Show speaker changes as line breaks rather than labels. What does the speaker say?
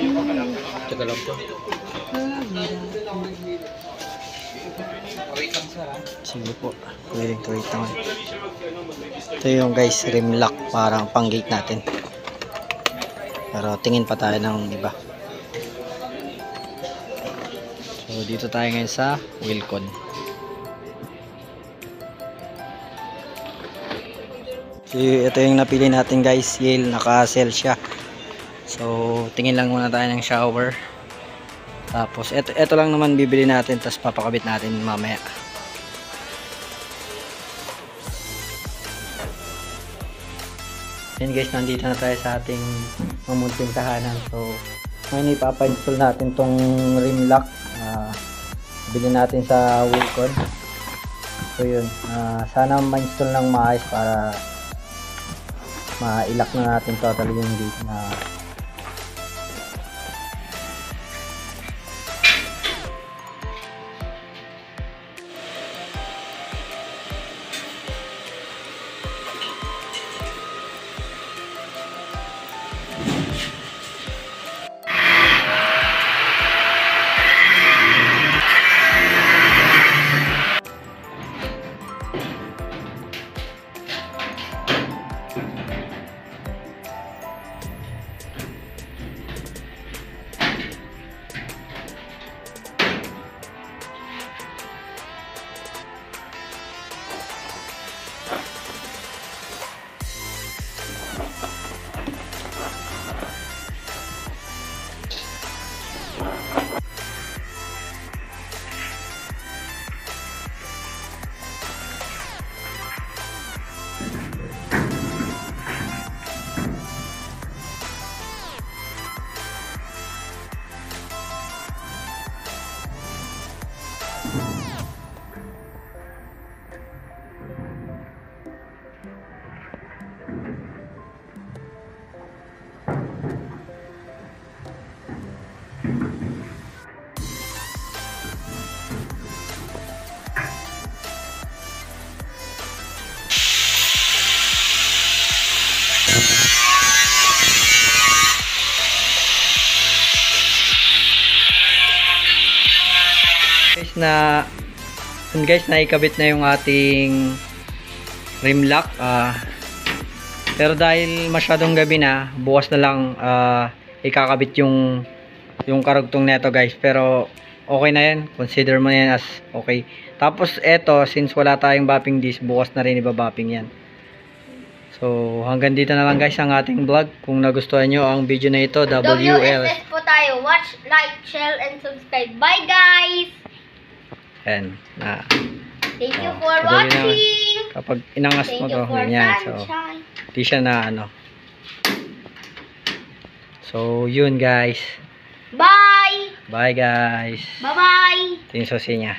Teka lang po. Sige po. Willing to wait naman. Ito yung guys, rim lock. Parang pang gate natin. Pero tingin pa tayo ng iba. So dito tayo ngayon sa Wilcon. So, ito yung napili natin guys, Yale, naka-sell siya. So tingin lang muna tayo ng shower. Tapos ito lang naman bibili natin, tapos papakabit natin mamaya. Yan guys, nandito na tayo sa ating mamunting tahanan. So ngayon ipapa-install natin tong rim lock. Bili natin sa Wilcon. So yun, sana ma-install ng maayos para ma-ilock na natin totally yung gate na guys, naikabit na yung ating rim lock. Pero dahil masyadong gabi na, bukas na lang ikakabit yung karugtong neto guys. Pero okay na yan, consider mo yan as okay. Tapos eto, since wala tayong bopping disc, bukas na rin ibabopping yan. So hanggang dito na lang guys ang ating vlog. Kung nagustuhan nyo ang video na ito,
WSS po tayo. Watch, like, share, and subscribe. Bye guys!
And
thank you for watching.
Kapag inangas mo to, ganyan. So, di siya na ano. So, yun guys.
Bye!
Bye guys.
Bye-bye!
Ito yung susi niya.